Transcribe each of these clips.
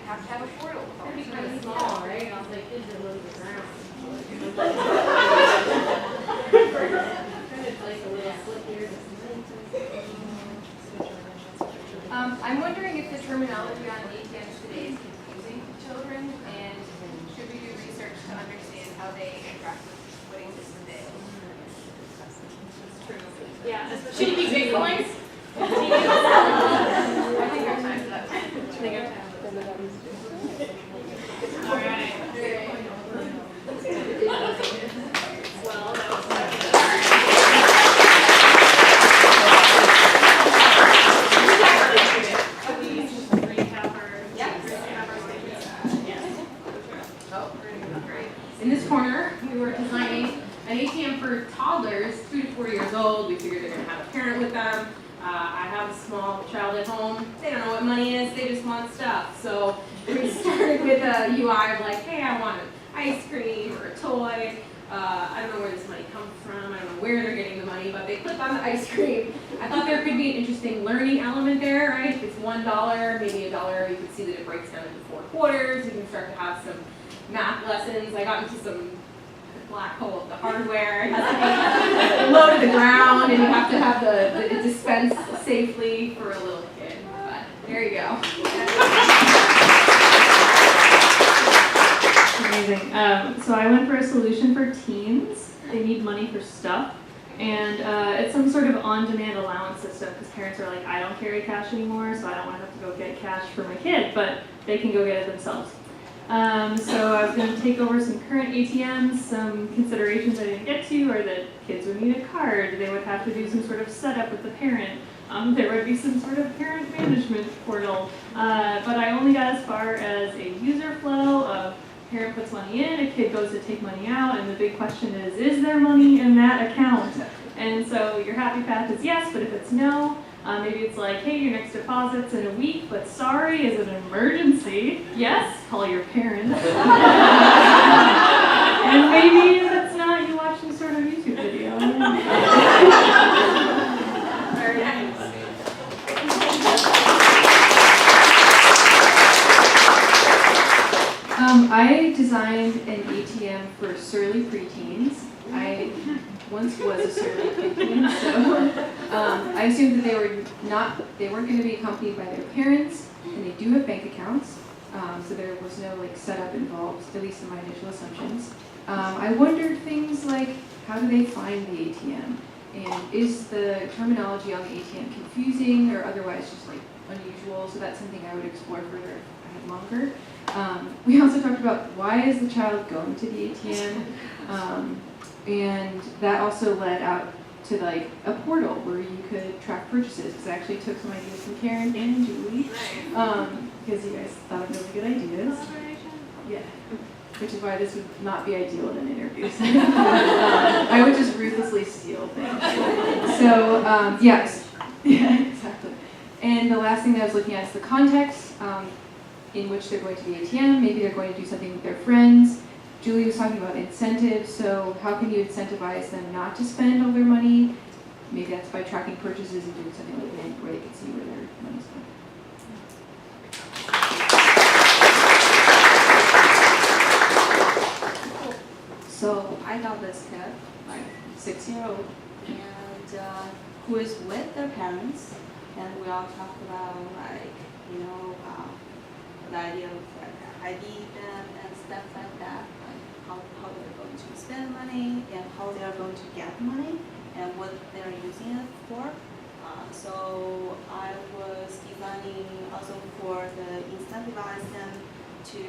have to have a portal. It'd be kind of small, right? I'll say kids are low to the ground. It's like a little slip here. I'm wondering if the terminology on ATMs today is confusing to children, and should we do research to understand how they interact with footings today? Yeah. Should it be Bitcoins? I think there's time for that. All right. Well, that was in this corner, we were designing an ATM for toddlers, 2 to 4 years old. We figured they're going to have a parent with them. I have a small child at home. They don't know what money is. They just want stuff. So we started with a UI of like, hey, I want an ice cream or a toy. I don't know where this money comes from. I don't know where they're getting the money, but they click on the ice cream. I thought there could be an interesting learning element there, right? If it's $1, maybe $1, you can see that it breaks down into 4 quarters. You can start to have some math lessons. I got into some black hole of the hardware. It has to be low to the ground, and you have to have it dispensed safely for a little kid. But there you go. Amazing. So I went for a solution for teens. They need money for stuff. And it's some sort of on-demand allowance system because parents are like, I don't carry cash anymore, so I don't want to have to go get cash for my kid, but they can go get it themselves. So I was going to take over some current ATMs. Some considerations I didn't get to are that kids would need a card. They would have to do some sort of setup with the parent. There would be some sort of parent management portal. But I only got as far as a user flow of parent puts money in, a kid goes to take money out, and the big question is there money in that account? And so your happy path is yes, but if it's no, maybe it's like, hey, your next deposit's in a week, but sorry, is it an emergency? Yes, call your parents. And maybe if it's not, you watch some sort of YouTube video. Very nice. I designed an ATM for surly preteens. I once was a surly preteen, so I assumed that they weren't going to be accompanied by their parents, and they do have bank accounts, so there was no setup involved, at least in my initial assumptions. I wondered things like, how do they find the ATM? And is the terminology on the ATM confusing or otherwise just unusual? So that's something I would explore further if I had longer. We also talked about why is the child going to the ATM, and that also led out to a portal where you could track purchases, because I actually took some ideas from Karen and Julie, because you guys thought of really good ideas. Yeah, which is why this would not be ideal in an interview. I would just ruthlessly steal things. So yes, yeah, exactly. And the last thing that I was looking at is the context in which they're going to the ATM. Maybe they're going to do something with their friends. Julie was talking about incentives, so how can you incentivize them not to spend all their money? Maybe that's by tracking purchases and doing something like that where they can see where their money's going. So I got this kid, 6-year-old, and who is with their parents, and we all talked about the idea of ID them and stuff like that, how they're going to spend money and how they are going to get money and what they're using it for. So I was designing also for the incentivize them to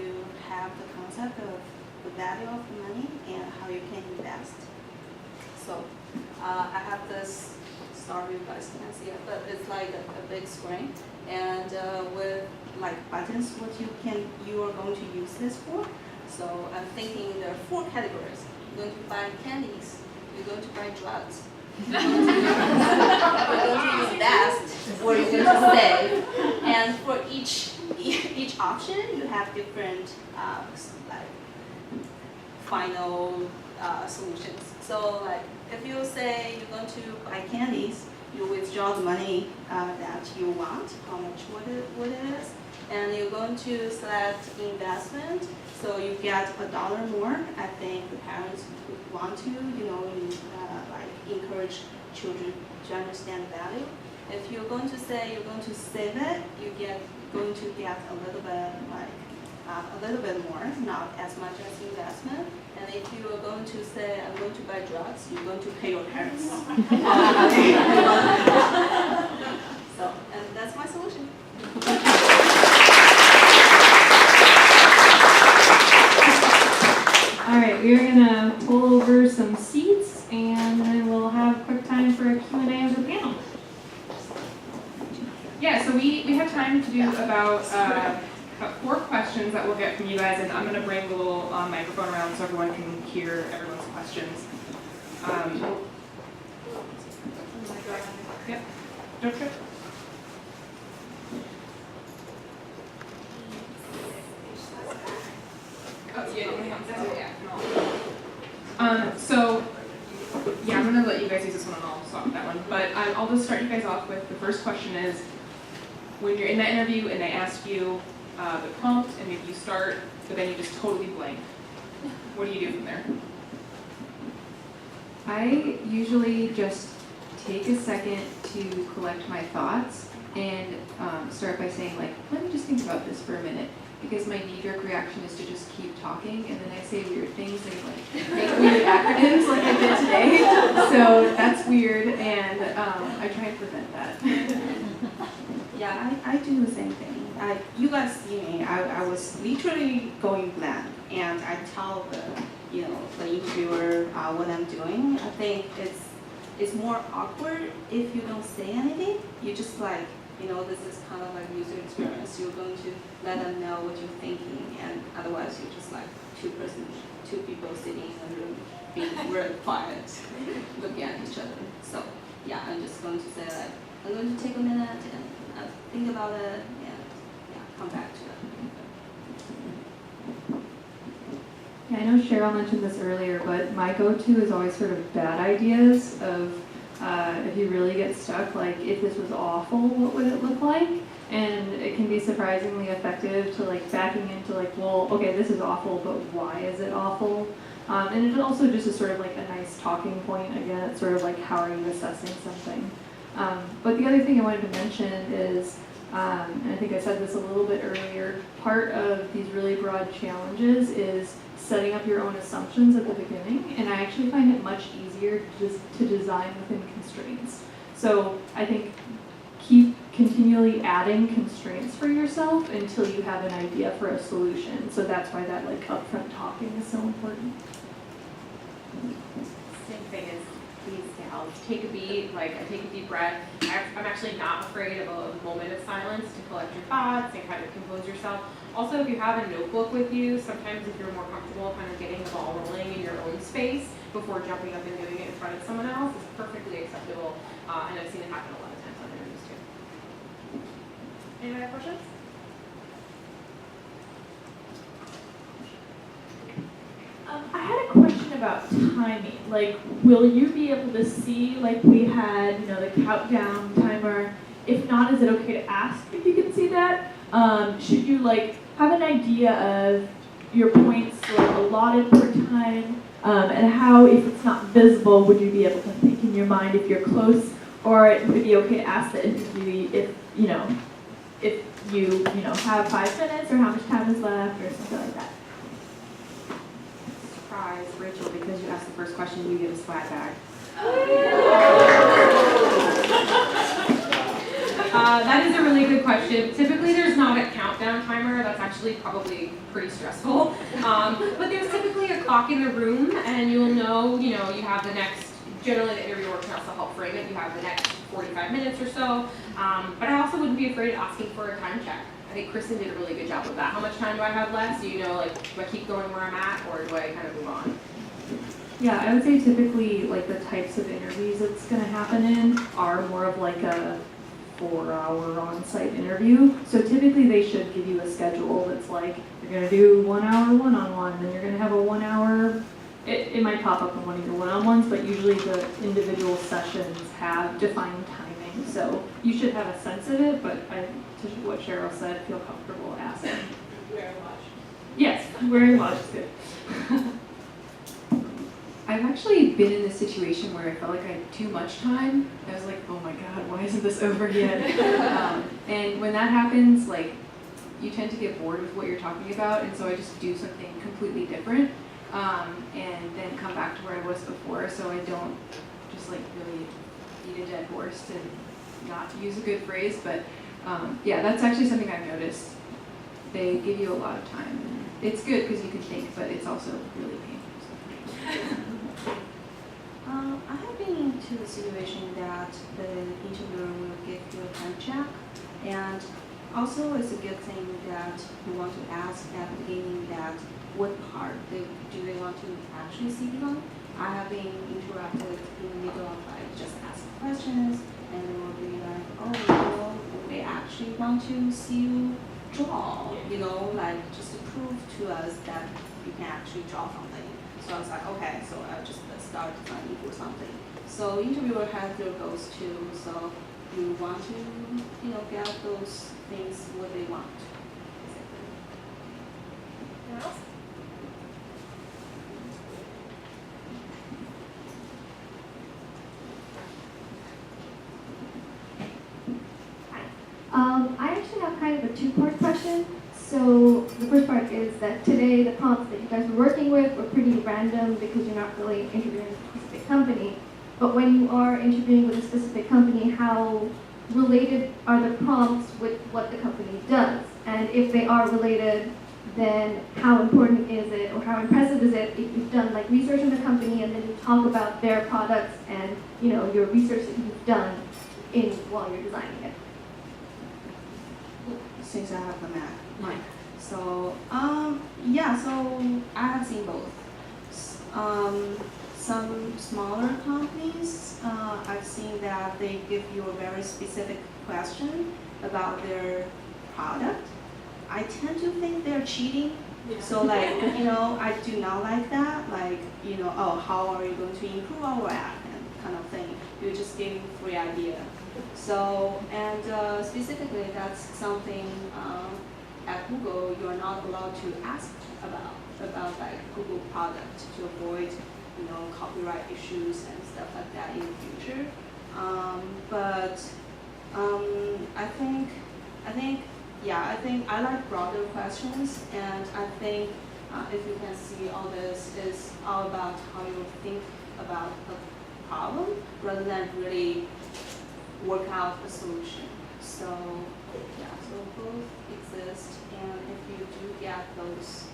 have the concept of the value of money and how you can invest. So I have this, sorry you guys can't see it, but it's like a big screen, and with buttons what you are going to use this for. So I'm thinking there are 4 categories. You're going to buy candies, you're going to buy drugs, you're going to invest, or you're going to save. And for each option you have different final solutions. So if you say you're going to buy candies, you withdraw the money that you want, how much would it is, And you're going to select investment, so you get $1 more. I think the parents would want to, like encourage children to understand value. If you're going to say you're going to save it, going to get a little bit more, not as much as investment. And if you are going to say I'm going to buy drugs, you're going to pay your parents. So, and that's my solution. All right, we are gonna pull over some seats and then we'll have a quick time for a Q&A of the panel. Yeah, so we have time to do about 4 questions that we'll get from you guys, and I'm going to bring the little microphone around so everyone can hear everyone's questions. Yep. Don't trip. Oh, yeah. So, yeah, I'm going to let you guys use this one and I'll swap that one. But I'll just start you guys off with the first question is, when you're in that interview and they ask you the prompt and maybe you start, but then you just totally blank, what do you do from there? I usually just take a second to collect my thoughts and start by saying, like, let me just think about this for a minute. Because my knee-jerk reaction is to just keep talking, and then I say weird things and like make weird acronyms like I did today. So that's weird, and I try and prevent that. Yeah, I do the same thing. You guys see me. I was literally going blank, and I tell the interviewer what I'm doing. I think it's more awkward if you don't say anything. You just like, this is kind of like user experience. You're going to let them know what you're thinking, and otherwise you're just like two people sitting in a room being very quiet, looking at each other. So yeah, I'm just going to say like, I'm going to take a minute and think about it, and come back to it. Yeah, I know Cheryl mentioned this earlier, but my go-to is always sort of bad ideas of if you really get stuck, like if this was awful, what would it look like? And it can be surprisingly effective to like backing into like, well, okay, this is awful, but why is it awful? And it also just is sort of like a nice talking point. Again, it's sort of like, how are you assessing something? But the other thing I wanted to mention is, and I think I said this a little bit earlier, part of these really broad challenges is setting up your own assumptions at the beginning, and I actually find it much easier to design within constraints. So I think keep continually adding constraints for yourself until you have an idea for a solution. So that's why that like upfront talking is so important. Same thing as please gals. Take a beat, I take a deep breath. I'm actually not afraid of a moment of silence to collect your thoughts and kind of compose yourself. Also, if you have a notebook with you, sometimes if you're more comfortable kind of getting the ball rolling in your own space before jumping up and doing it in front of someone else is perfectly acceptable. And I've seen it happen a lot of times on interviews too. Any other questions? I had a question about timing. Like, will you be able to see, like we had, the countdown timer? If not, is it okay to ask if you can see that? Should you, have an idea of your points allotted per time? And how, if it's not visible, would you be able to think in your mind if you're close? Or would it be okay to ask the interviewee if you have 5 minutes or how much time is left or something like that? Surprise, Rachel, because you asked the first question, you get a swag bag. That is a really good question. Typically, there's not a countdown timer. That's actually probably pretty stressful. But there's typically a clock in the room, and you'll know, you have the next, generally the interviewer can also help frame it. You have the next 45 minutes or so. But I also wouldn't be afraid of asking for a time check. I think Kristen did a really good job with that. How much time do I have left? Do do I keep going where I'm at, or do I kind of move on? Yeah, I would say typically the types of interviews it's going to happen in are more of a 4-hour on-site interview. So typically they should give you a schedule that's you're going to do 1 hour one-on-one, and then you're going to have a 1 hour, it might pop up in one of your one-on-ones, but usually the individual sessions have defined timing. So you should have a sense of it, but to what Cheryl said, feel comfortable awesome. Wear a watch. Yes, wearing watch is good. I've actually been in this situation where I felt like I had too much time. I was like, oh my god, why isn't this over yet? And when that happens, like, you tend to get bored with what you're talking about, and so I just do something completely different, and then come back to where I was before, so I don't just like really beat a dead horse to not use a good phrase, but yeah, that's actually something I've noticed. They give you a lot of time, and it's good because you can think, but it's also really painful. I have been into a situation that the interviewer will give you a time check, and also it's a good thing that you want to ask at the beginning that what part do they want to actually see you on. I have been interrupted in the middle of like just asking questions, and they will be like, oh, well, they actually want to see you draw, you know, like just to prove to us that you can actually draw something. So I was like, okay, so I'll just start designing for something. So interviewer has their goals too, so you want to, you know, get those things what they want. Anyone else? I actually have kind of a two-part question. So the first part is that today the prompts that you guys were working with were pretty random because you're not really interviewing a specific company. But when you are interviewing with a specific company, how related are the prompts with what the company does? And if they are related, then how important is it or how impressive is it if you've done like research on the company and then you talk about their products and you know your research that you've done in while you're designing it? Since I have the mic. So, yeah, so I have seen both. Some smaller companies, I've seen that they give you a very specific question about their product. I tend to think they're cheating. So like, you know, I do not like that. Like, you know, oh, how are you going to improve our app and kind of thing. You're just giving free idea. So, and specifically that's something at Google you're not allowed to ask about like Google product to avoid, you know, copyright issues and stuff like that in the future. I think I like broader questions, and I think if you can see all this is all about how you think about the problem rather than really work out a solution. So yeah, so both exist, and if you do get those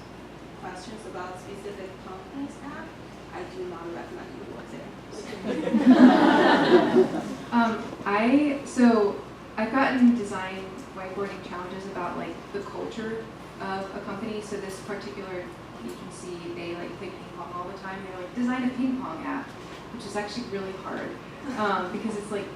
questions about specific companies app, I do not recommend you work there. I've gotten design whiteboarding challenges about like the culture of a company. So this particular agency, they like play ping pong all the time. They're like, design a ping pong app, which is actually really hard because it's like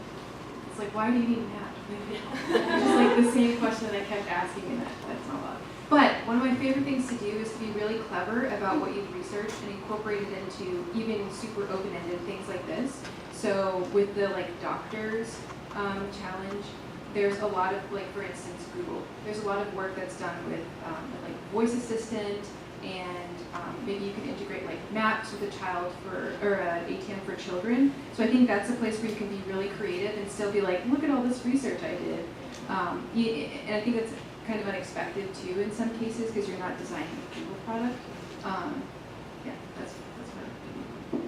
why do you need an app? It's just like the same question that I kept asking, and that's not a lot. But one of my favorite things to do is to be really clever about what you've researched and incorporate it into even super open-ended things like this. So with the like doctors challenge, there's a lot of like, for instance, Google. There's a lot of work that's done with like voice assistant, and maybe you can integrate like maps with a child or an ATM for children. So I think that's a place where you can be really creative and still be like, look at all this research I did. And I think that's kind of unexpected too in some cases because you're not designing a Google product. Yeah, that's what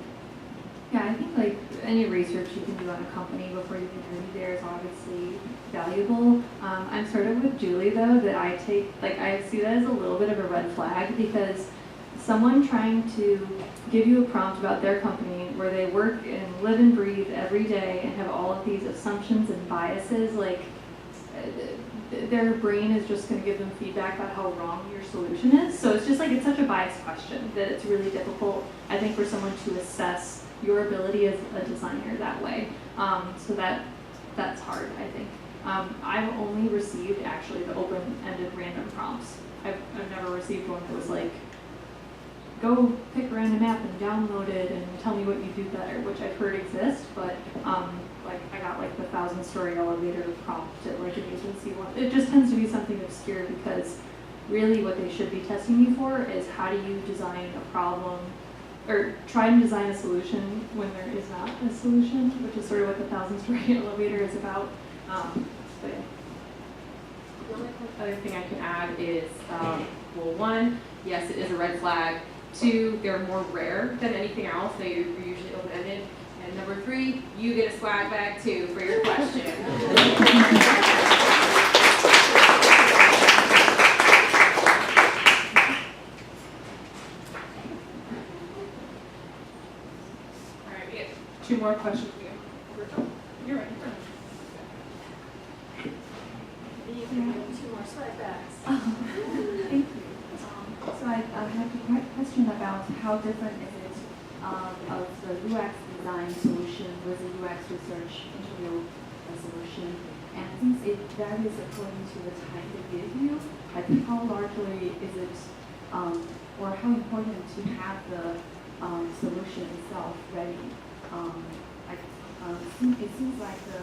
Yeah, I think like any research you can do on a company before you can interview there is obviously valuable. I'm sort of with Julie though, that I see that as a little bit of a red flag because someone trying to give you a prompt about their company where they work and live and breathe every day and have all of these assumptions and biases, like their brain is just going to give them feedback about how wrong your solution is. So it's just like, it's such a biased question that it's really difficult, I think, for someone to assess your ability as a designer that way. So that's hard, I think. I've only received actually the open-ended random prompts. I've never received one that was like, go pick a random app and download it and tell me what you do better, which I've heard exists, but like I got like the 1,000-story elevator prompt at like an agency one. It just tends to be something obscure because really what they should be testing you for is how do you design a problem, or try and design a solution when there is not a solution, which is sort of what the 1,000-story elevator is about. But yeah. The only other thing I can add is, well, one, yes, it is a red flag. Two, they're more rare than anything else. They're usually open-ended. And number three, you get a swag bag too for your question. All right, we have 2 more questions. You're right. You can get 2 more slide backs. Thank you. So I have a question about how different is it of the UX design solution with the UX research interview solution. And since it varies according to the time they give you, like how largely is it, or how important to have the solution itself ready? It seems like the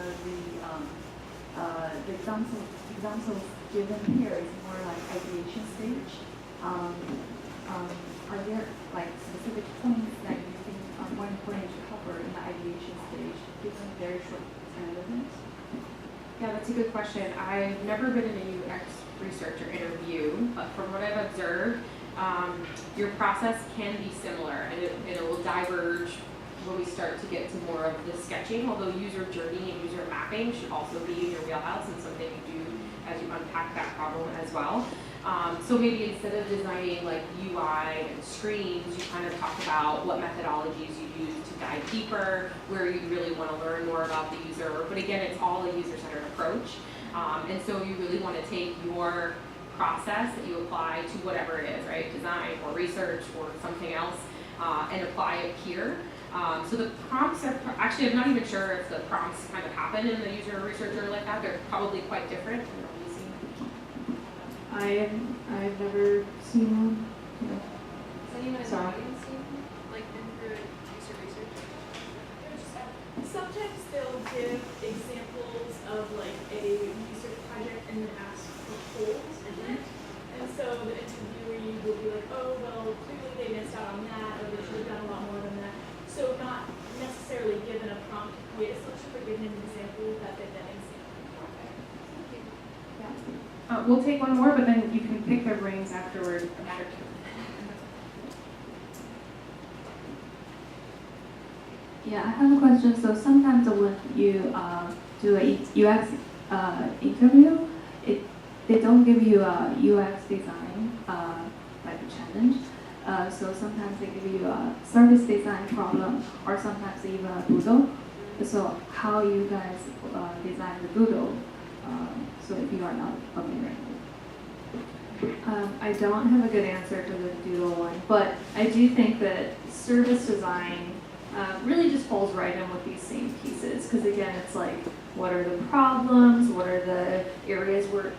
examples given here is more like ideation stage. Are there like specific points that you think are more important to cover in the ideation stage, given very short time limits? Yeah, that's a good question. I've never been in a UX research or interview, but from what I've observed, your process can be similar, and it will diverge when we start to get to more of the sketching, although user journey and user mapping should also be in your wheelhouse and something you do as you unpack that problem as well. So maybe instead of designing like UI and screens, you kind of talk about what methodologies you use to dive deeper, where you really want to learn more about the user. But again, it's all a user-centered approach. And so you really want to take your process that you apply to whatever it is, right? Design or research or something else, and apply it here. So the prompts are, actually I'm not even sure if the prompts kind of happen in the user researcher like that. They're probably quite different. I've never seen one. No. Has anyone in the audience seen, like, been through user research? Sometimes they'll give examples of like a research project and then ask for polls in it. And so the interviewee will be like, oh, well, clearly they missed out on that, or they should have done a lot more than that. So not necessarily given a prompt to create a solution, but given an example that they then example. We'll take one more, but then you can pick their brains afterward. Yeah, I have a question. So sometimes when you do a UX interview, they don't give you a UX design like a challenge. So sometimes they give you a service design problem, or sometimes even a doodle. So how you guys design the doodle? So if you are not familiar. I don't have a good answer for the doodle one, but I do think that service design really just falls right in with these same pieces, because again, it's like, what are the problems? What are the areas where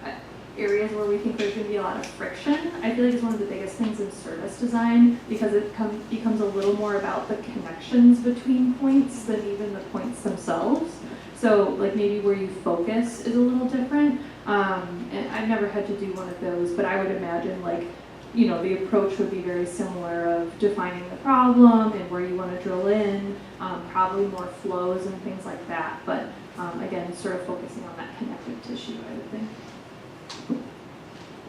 we think there's going to be a lot of friction? I feel like it's one of the biggest things in service design, because it becomes a little more about the connections between points than even the points themselves. So like maybe where you focus is a little different. And I've never had to do one of those, but I would imagine like, you know, the approach would be very similar of defining the problem and where you want to drill in, probably more flows and things like that. But again, sort of focusing on that connective tissue, I would think.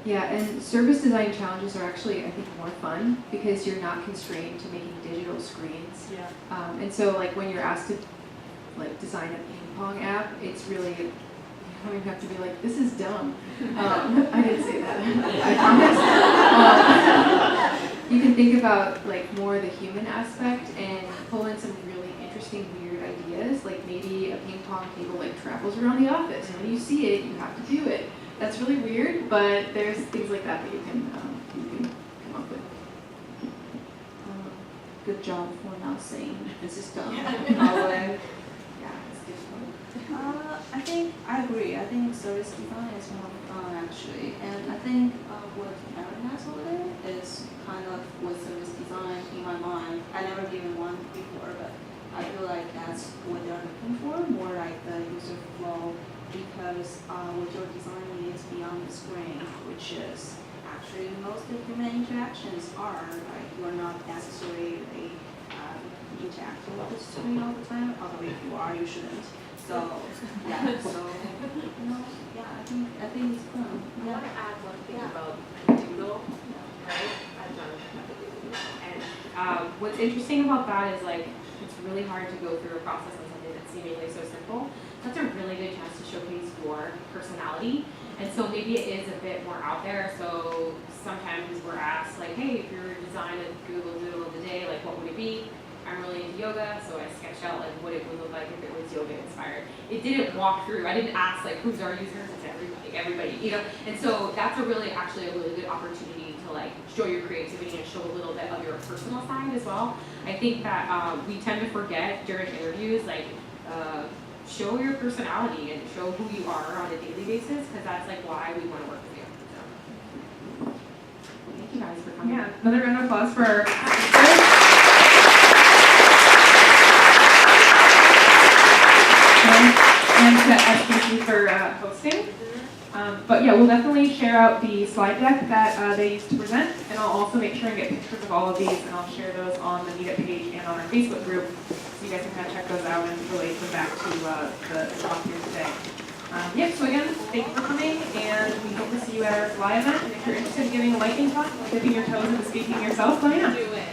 Yeah, and service design challenges are actually, I think, more fun because you're not constrained to making digital screens. Yeah. And so like when you're asked to like design a ping pong app, it's really, you don't even have to be like, this is dumb. I didn't say that, I promise. You can think about like more the human aspect and pull in some really interesting, weird ideas. Like maybe a ping pong table like travels around the office. And when you see it, you have to do it. That's really weird, but there's things like that that you can come up with. Good job for not saying this is dumb. I think I agree. I think service design is more fun actually, and I think what Erin has over there is kind of with service design in my mind. I never given one before, but I feel like that's what they're looking for, more like the user flow, because what you're designing is beyond the screen, which is actually most of human interactions are like you're not necessarily interacting with the screen all the time, although if you are, you shouldn't. So yeah, so yeah, I think it's fun. I want to add one thing Yeah. about Doodle, right? I've done Doodle. And what's interesting about that is like, it's really hard to go through a process on something that's seemingly so simple. That's a really good chance to showcase your personality. And so maybe it is a bit more out there. So sometimes we're asked like, hey, if you were to design a Google Doodle of the day, like what would it be? I'm really into yoga, so I sketched out like what it would look like if it was yoga inspired. It didn't walk through. I didn't ask like who's our users. It's everybody, you know. And so that's actually a really good opportunity to like show your creativity and show a little bit of your personal side as well. I think that we tend to forget during interviews like show your personality and show who you are on a daily basis because that's like why we want to work with you. So thank you guys for coming. Yeah, another round of applause for. And to SVC for hosting. But yeah, we'll definitely share out the slide deck that they used to present, and I'll also make sure and get pictures of all of these, and I'll share those on the Meetup page and on our Facebook group, so you guys can kind of check those out and relate them back to the talk here today. Yeah, so again, thank you for coming, and we hope to see you at our Fly event, and if you're interested in giving a lightning talk, dipping your toes into speaking yourself, let me know. Do it.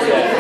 No.